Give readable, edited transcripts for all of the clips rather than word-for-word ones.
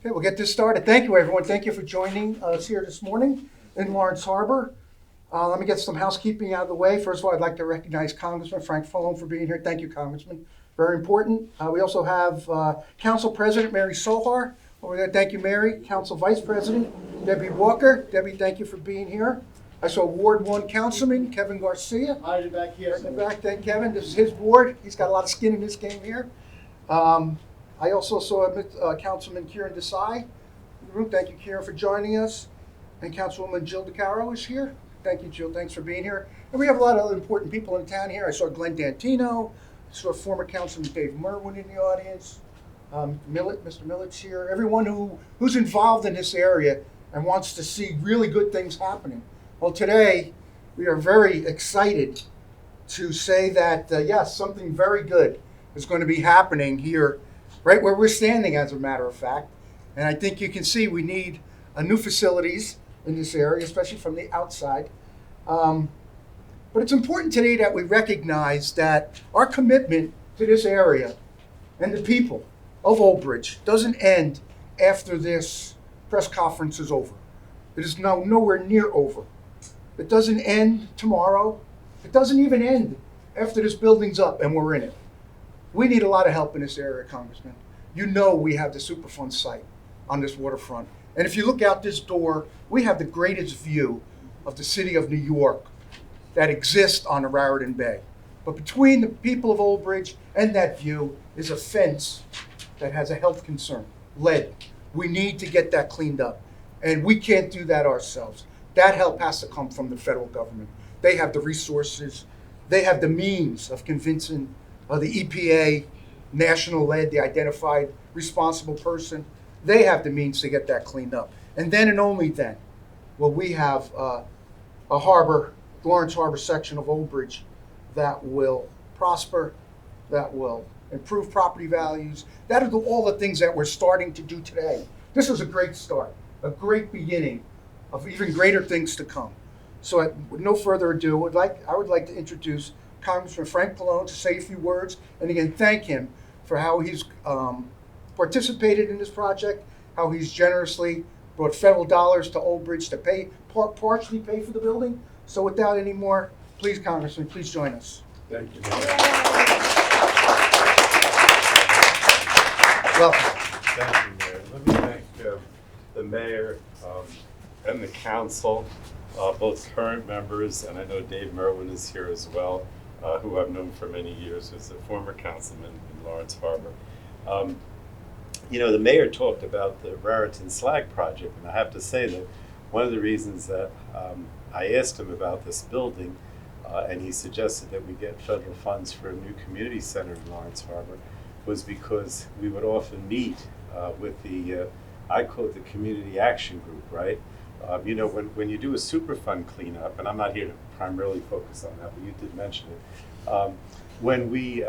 Okay, we'll get this started. Thank you, everyone. Thank you for joining us here this morning in Laurence Harbor. Let me get some housekeeping out of the way. First of all, I'd like to recognize Congressman Frank Pallone for being here. Thank you, Congressman. Very important. We also have Council President Mary Sohar over there. Thank you, Mary. Council Vice President Debbie Walker. Debbie, thank you for being here. I saw Ward 1 Councilman Kevin Garcia. Hi, you're back here. Right in the back. Thank Kevin. This is his ward. He's got a lot of skin in this game here. I also saw Councilman Kieran Desai in the room. Thank you, Kieran, for joining us. And Councilwoman Jill DeCaro is here. Thank you, Jill. Thanks for being here. And we have a lot of other important people in town here. I saw Glenn Dantino. I saw former Councilman Dave Merwin in the audience. Mr. Millet's here. Everyone who's involved in this area and wants to see really good things happening. Well, today we are very excited to say that, yes, something very good is going to be happening here right where we're standing, as a matter of fact. And I think you can see we need new facilities in this area, especially from the outside. But it's important today that we recognize that our commitment to this area and the people of Old Bridge doesn't end after this press conference is over. It is now nowhere near over. It doesn't end tomorrow. It doesn't even end after this building's up and we're in it. We need a lot of help in this area, Congressman. You know we have the Superfund site on this waterfront. And if you look out this door, we have the greatest view of the city of New York that exists on the Raritan Bay. But between the people of Old Bridge and that view is a fence that has a health concern, lead. We need to get that cleaned up. And we can't do that ourselves. That help has to come from the federal government. They have the resources. They have the means of convincing the EPA, National Lead, the identified responsible person. They have the means to get that cleaned up. And then and only then will we have a harbor, Laurence Harbor section of Old Bridge that will prosper, that will improve property values. That'll do all the things that we're starting to do today. This is a great start, a great beginning of even greater things to come. So with no further ado, I would like to introduce Congressman Frank Pallone to say a few words, and again, thank him for how he's participated in this project, how he's generously brought federal dollars to Old Bridge to partially pay for the building. So without any more, please, Congressman, please join us. Thank you. Welcome. Thank you, Mayor. Let me thank the mayor and the council, both current members, and I know Dave Merwin is here as well, who I've known for many years, who's a former councilman in Laurence Harbor. The mayor talked about the Raritan Slag project, and I have to say that one of the reasons that I asked him about this building, and he suggested that we get federal funds for a new community center in Laurence Harbor, was because we would often meet with the, I call it the community action group, right? When you do a Superfund cleanup, and I'm not here to primarily focus on that, but you did mention it. When we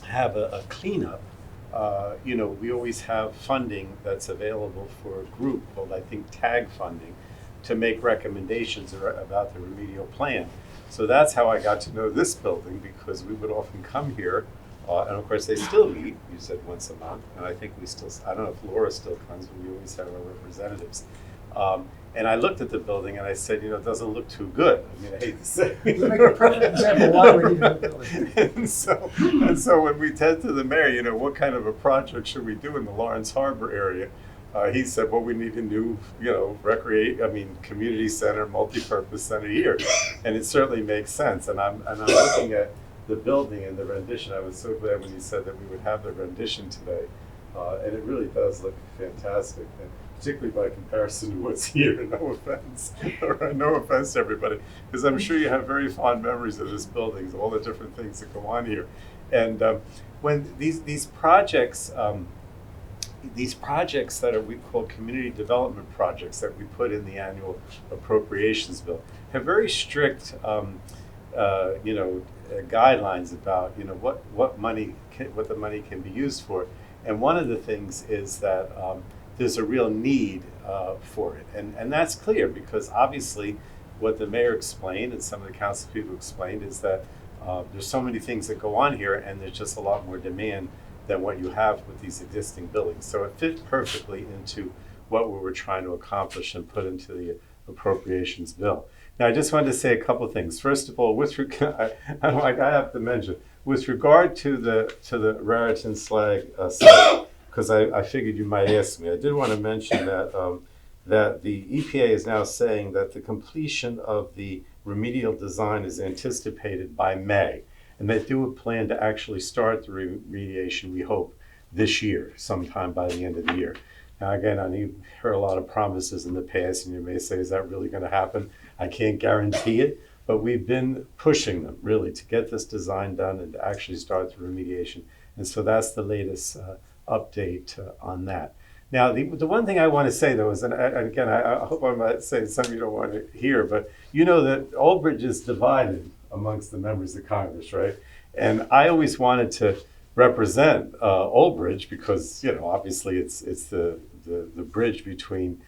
have a cleanup, we always have funding that's available for a group called, I think, TAG funding, to make recommendations about the remedial plan. So that's how I got to know this building, because we would often come here, and of course they still meet, you said once a month, and I think I don't know if Laura still comes, but we always have our representatives. And I looked at the building and I said, it doesn't look too good. I mean, I hate to say it. Make a perfect example why we need a building. and so when we said to the mayor, what kind of a project should we do in the Laurence Harbor area? He said, well, we need a new, community center, multi-purpose center here. And it certainly makes sense. And I'm looking at the building and the rendition. I was so glad when you said that we would have the rendition today. And it really does look fantastic. And particularly by comparison to what's here, no offense to everybody, because I'm sure you have very fond memories of this building, all the different things that go on here. And when these projects that we call community development projects that we put in the annual appropriations bill have very strict guidelines about what the money can be used for. And one of the things is that there's a real need for it. And that's clear, because obviously what the mayor explained and some of the council people explained is that there's so many things that go on here, and there's just a lot more demand than what you have with these existing buildings. So it fit perfectly into what we were trying to accomplish and put into the appropriations bill. Now, I just wanted to say a couple of things. First of all, I have to mention, with regard to the Raritan slag site, because I figured you might ask me, I did want to mention that that the EPA is now saying that the completion of the remedial design is anticipated by May, and they do plan to actually start the remediation, we hope, this year, sometime by the end of the year. Now, again, I know you've heard a lot of promises in the past, and you may say, is that really going to happen? I can't guarantee it, but we've been pushing them, really, to get this design done and to actually start the remediation. And so that's the latest update on that. Now, the one thing I want to say, though, is, and again, I hope I'm not saying something you don't want to hear, but you know that Old Bridge is divided amongst the members of Congress, right? And I always wanted to represent Old Bridge because, you know, obviously it's the bridge between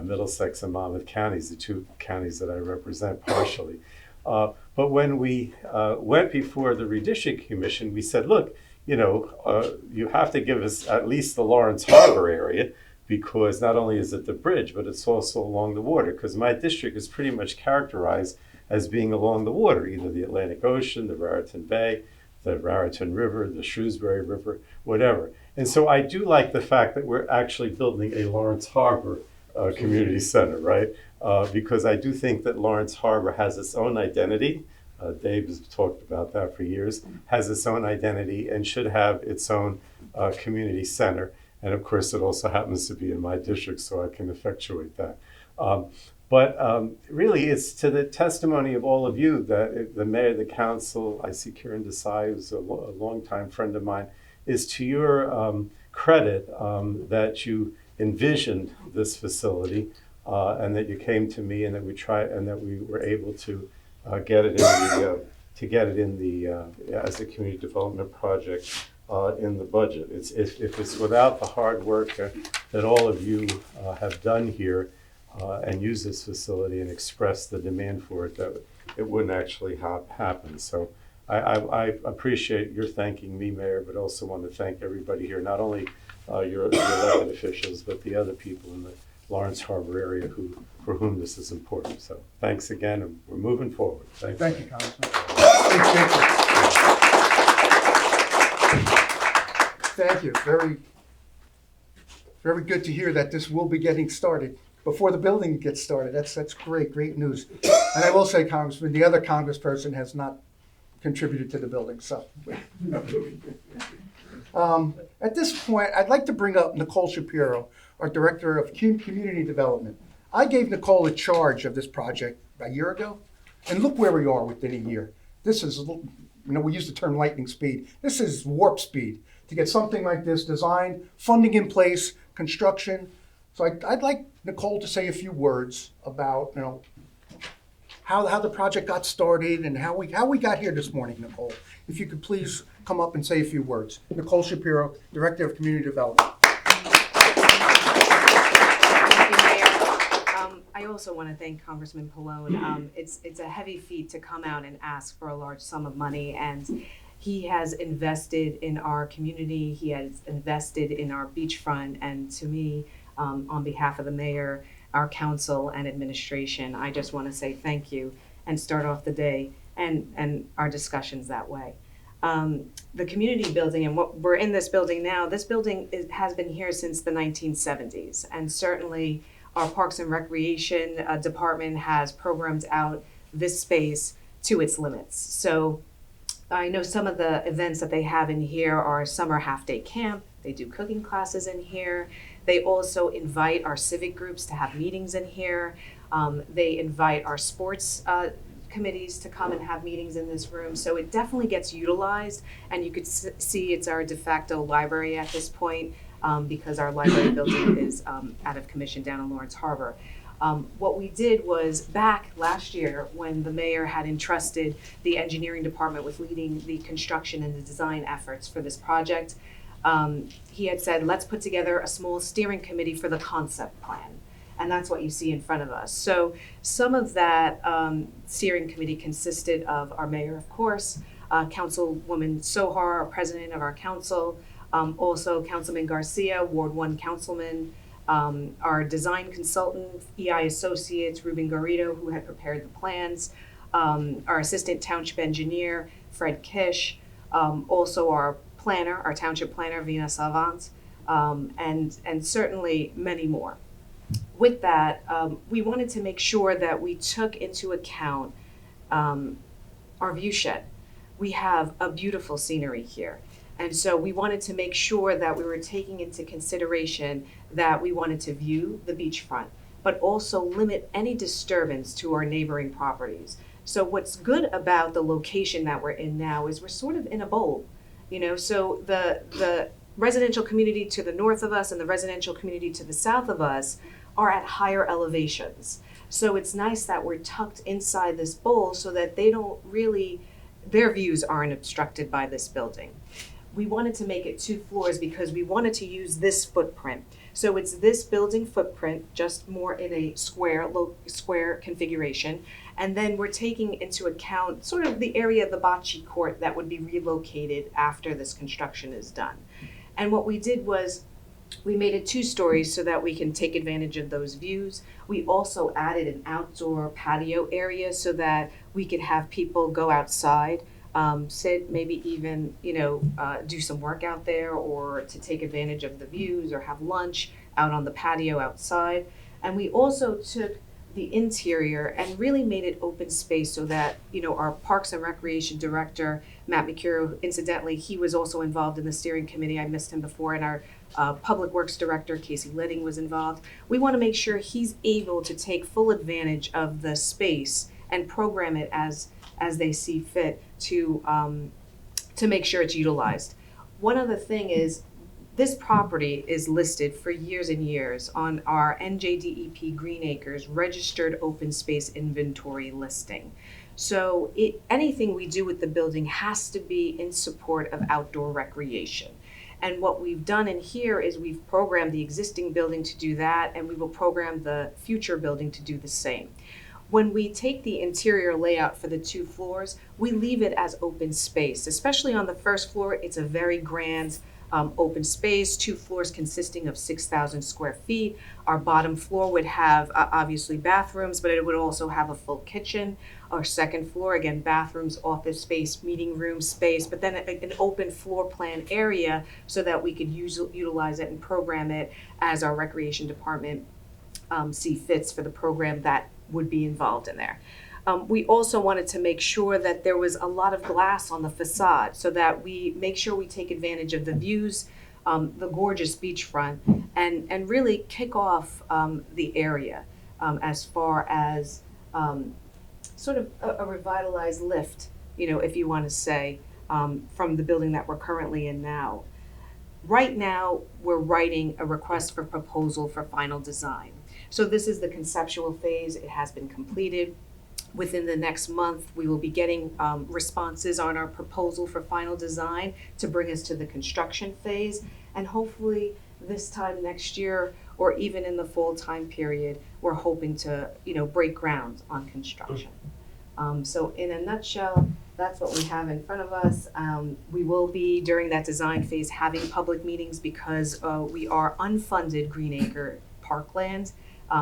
Middlesex and Monmouth counties, the two counties that I represent partially. But when we went before the Redistricting Commission, we said, look, you know, you have to give us at least the Laurence Harbor area, because not only is it the bridge, but it's also along the water, because my district is pretty much characterized as being along the water, either the Atlantic Ocean, the Raritan Bay, the Raritan River, the Shrewsbury River, whatever. And so I do like the fact that we're actually building a Laurence Harbor community center, right? Because I do think that Laurence Harbor has its own identity. Dave has talked about that for years, has its own identity and should have its own community center. And of course, it also happens to be in my district, so I can effectuate that. But really, it's to the testimony of all of you that the mayor, the council, I see Kieran Desai, who's a longtime friend of mine, is to your credit that you envisioned this facility and that you came to me and that we were able to get it in the as a community development project in the budget. If it's without the hard work that all of you have done here and use this facility and express the demand for it, that it wouldn't actually happen. So I appreciate your thanking me, Mayor, but also want to thank everybody here, not only your elected officials, but the other people in the Laurence Harbor area for whom this is important. So thanks again, and we're moving forward. Thank you, Congressman. Thank you. Very, very good to hear that this will be getting started before the building gets started. That's great news. And I will say, Congressman, the other congressperson has not contributed to the building, so. At this point, I'd like to bring up Nicole Shapiro, our Director of Community Development. I gave Nicole a charge of this project a year ago, and look where we are within a year. This is, you know, we use the term lightning speed. This is warp speed to get something like this designed, funding in place, construction. So I'd like Nicole to say a few words about, you know, how the project got started and how we got here this morning, Nicole. If you could please come up and say a few words. Nicole Shapiro, Director of Community Development. I also want to thank Congressman Pallone. It's a heavy feat to come out and ask for a large sum of money, and he has invested in our community. He has invested in our beachfront, and to me, on behalf of the mayor, our council, and administration, I just want to say thank you and start off the day and our discussions that way. The community building, and what we're in this building now, this building has been here since the 1970s, and certainly our Parks and Recreation department has programmed out this space to its limits. So I know some of the events that they have in here are summer half-day camp. They do cooking classes in here. They also invite our civic groups to have meetings in here. They invite our sports committees to come and have meetings in this room. So it definitely gets utilized, and you could see it's our de facto library at this point. Because our library building is out of commission down in Laurence Harbor. What we did was back last year when the mayor had entrusted the engineering department with leading the construction and the design efforts for this project, he had said, let's put together a small steering committee for the concept plan. And that's what you see in front of us. So some of that steering committee consisted of our mayor, of course, Councilwoman Sohar, our president of our council, also Councilman Garcia, Ward 1 councilman, our design consultant, EI Associates, Ruben Garrido, who had prepared the plans, our assistant township engineer, Fred Kish, also our planner, our township planner, Vina Savant, and certainly many more. With that, we wanted to make sure that we took into account our view shed. We have a beautiful scenery here. And so we wanted to make sure that we were taking into consideration that we wanted to view the beachfront, but also limit any disturbance to our neighboring properties. So what's good about the location that we're in now is we're sort of in a bowl, so the residential community to the north of us and the residential community to the south of us are at higher elevations. So it's nice that we're tucked inside this bowl so that their views aren't obstructed by this building. We wanted to make it 2 floors because we wanted to use this footprint. So it's this building footprint, just more in a square configuration. And then we're taking into account sort of the area of the bocce court that would be relocated after this construction is done. And what we did was we made it 2 stories so that we can take advantage of those views. We also added an outdoor patio area so that we could have people go outside, sit, maybe even, do some work out there, or to take advantage of the views or have lunch out on the patio outside. And we also took the interior and really made it open space so that, our Parks and Recreation Director, Matt McCuro, incidentally, he was also involved in the steering committee. I missed him before, and our Public Works Director, Casey Litting, was involved. We want to make sure he's able to take full advantage of the space and program it as they see fit to make sure it's utilized. One other thing is, this property is listed for years and years on our NJDEP Green Acres registered open space inventory listing. So anything we do with the building has to be in support of outdoor recreation. And what we've done in here is we've programmed the existing building to do that, and we will program the future building to do the same. When we take the interior layout for the 2 floors, we leave it as open space. Especially on the first floor, it's a very grand open space, 2 floors consisting of 6,000 square feet. Our bottom floor would have obviously bathrooms, but it would also have a full kitchen. Our second floor, again, bathrooms, office space, meeting room space, but then an open floor plan area so that we could utilize it and program it as our recreation department see fits for the program that would be involved in there. We also wanted to make sure that there was a lot of glass on the facade so that we make sure we take advantage of the views, the gorgeous beachfront, and really kick off the area as far as sort of a revitalized lift, if you want to say, from the building that we're currently in now. Right now, we're writing a request for proposal for final design. So this is the conceptual phase. It has been completed. Within the next month, we will be getting responses on our proposal for final design to bring us to the construction phase. And hopefully this time next year, or even in the fall time period, we're hoping to, break ground on construction. So in a nutshell, that's what we have in front of us. We will be, during that design phase, having public meetings because we are unfunded Green Acre parkland.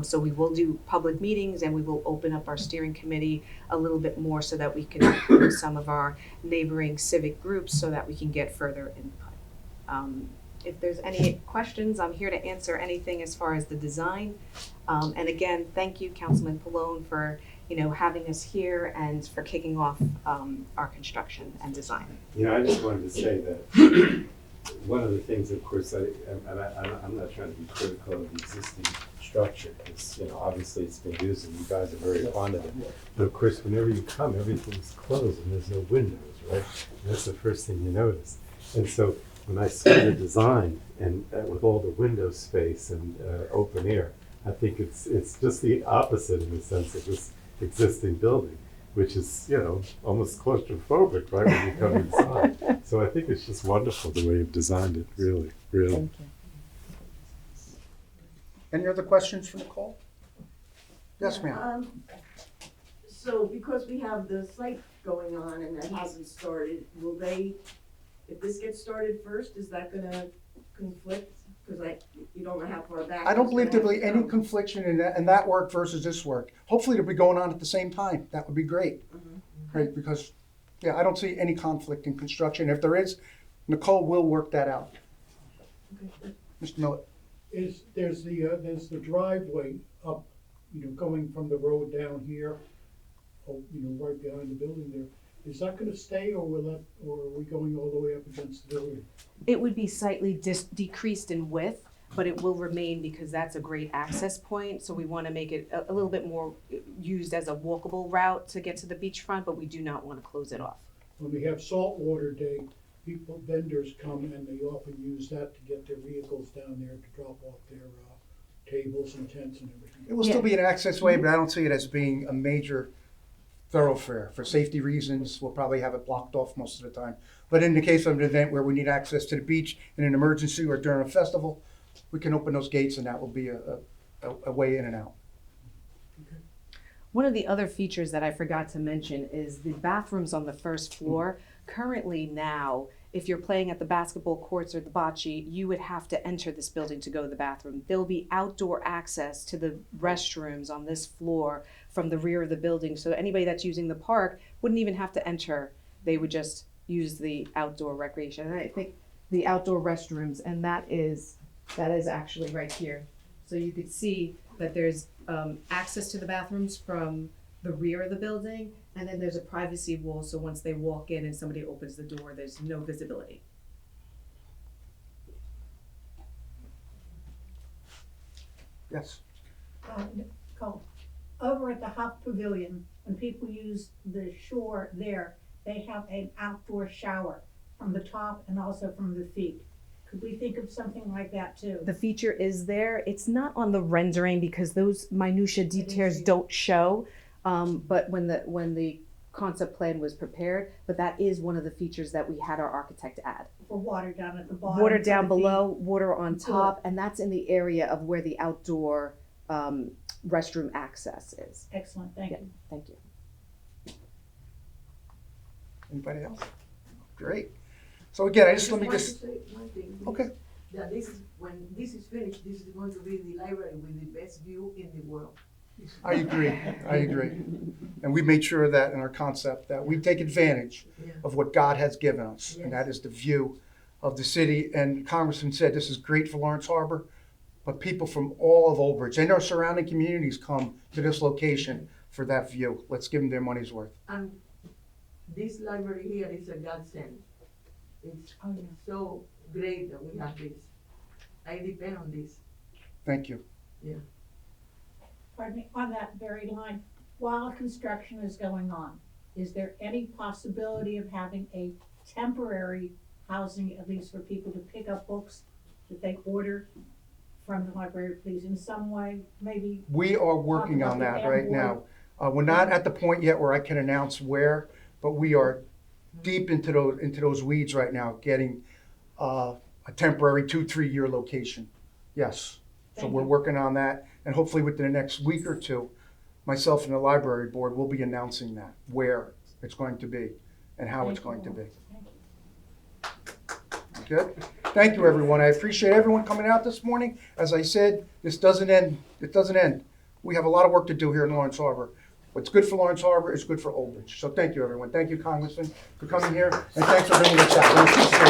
So we will do public meetings, and we will open up our steering committee a little bit more so that we can include some of our neighboring civic groups so that we can get further input. If there's any questions, I'm here to answer anything as far as the design. And again, thank you, Councilman Pallone, for having us here and for kicking off our construction and design. I just wanted to say that one of the things, of course, I'm not trying to be critical of the existing structure, because obviously it's been used and you guys are very fond of it. But of course, whenever you come, everything's closed and there's no windows, right? And that's the first thing you notice. And so when I saw the design and with all the window space and open air, I think it's just the opposite in the sense of this existing building, which is almost claustrophobic, right, when you come inside. So I think it's just wonderful the way you've designed it, really, really. Thank you. Any other questions for Nicole? Yes, ma'am. So because we have the site going on and that hasn't started, will they, if this gets started first, is that gonna conflict? Cause you don't know how far back. I don't it's believe gonna there'll be have to any come. confliction in that work versus this work. Hopefully it'll be going on at the same time. That would be great. Right, because, yeah, I don't see any conflict in construction. If there is, Nicole will work that out. Okay. Mr. Millett? There's the driveway up, going from the road down here, right behind the building there. Is that gonna stay, or are we going all the way up against the building? It would be slightly decreased in width, but it will remain because that's a great access point. So we want to make it a little bit more used as a walkable route to get to the beachfront, but we do not want to close it off. When we have saltwater day, vendors come and they often use that to get their vehicles down there to drop off their tables and tents and everything. It will still be an access way, but I don't see it as being a major thoroughfare. For safety reasons, we'll probably have it blocked off most of the time. But in the case of an event where we need access to the beach in an emergency or during a festival, we can open those gates and that will be a way in and out. One of the other features that I forgot to mention is the bathrooms on the first floor. Currently now, if you're playing at the basketball courts or the bocce, you would have to enter this building to go to the bathroom. There'll be outdoor access to the restrooms on this floor from the rear of the building. So anybody that's using the park wouldn't even have to enter. They would just use the outdoor recreation. And I think the outdoor restrooms, and that is actually right here. So you could see that there's access to the bathrooms from the rear of the building, and then there's a privacy wall, so once they walk in and somebody opens the door, there's no visibility. Yes. Nicole, over at the Hop Pavilion, when people use the shore there, they have an outdoor shower from the top and also from the feet. Could we think of something like that too? The feature is there. It's not on the rendering because those minutia details don't show. But when the concept plan was prepared, but that is one of the features that we had our architect add. For water down at the bottom? Water for down the feet? below, water on Good. top, and that's in the area of where the outdoor restroom access is. Excellent, thank Yeah. you. Thank you. Anybody else? Great. So again, let me want just, to say one thing. okay. That when this is finished, this is going to be the library with the best view in the world. I agree. And we made sure that in our concept that we take advantage Yeah. of what God has given us, and Yes. that is the view of the city. And Congressman said this is great for Laurence Harbor, but people from all of Old Bridge and our surrounding communities come to this location for that view. Let's give them their money's worth. And this library here is a godsend. It's so great that we have this. I depend on this. Thank you. Pardon me, on that very line, while construction is going on, is there any possibility of having a temporary housing, at least for people to pick up books that they order from the library, please, in some way, maybe? We are working on that right now. We're not at the point yet where I can announce where, but we are deep into those weeds right now, getting a temporary 2-3 year location. Yes. So Thank we're you. working on that, and hopefully within the next week or two, myself and the library board will be announcing that, where it's going to be and how it's going to be. Good. Thank you, everyone. I appreciate everyone coming out this morning. As I said, this doesn't end. It doesn't end. We have a lot of work to do here in Laurence Harbor. What's good for Laurence Harbor is good for Old Bridge. So thank you, everyone. Thank you, Congressman, for coming here, and thanks for bringing this out. We appreciate it.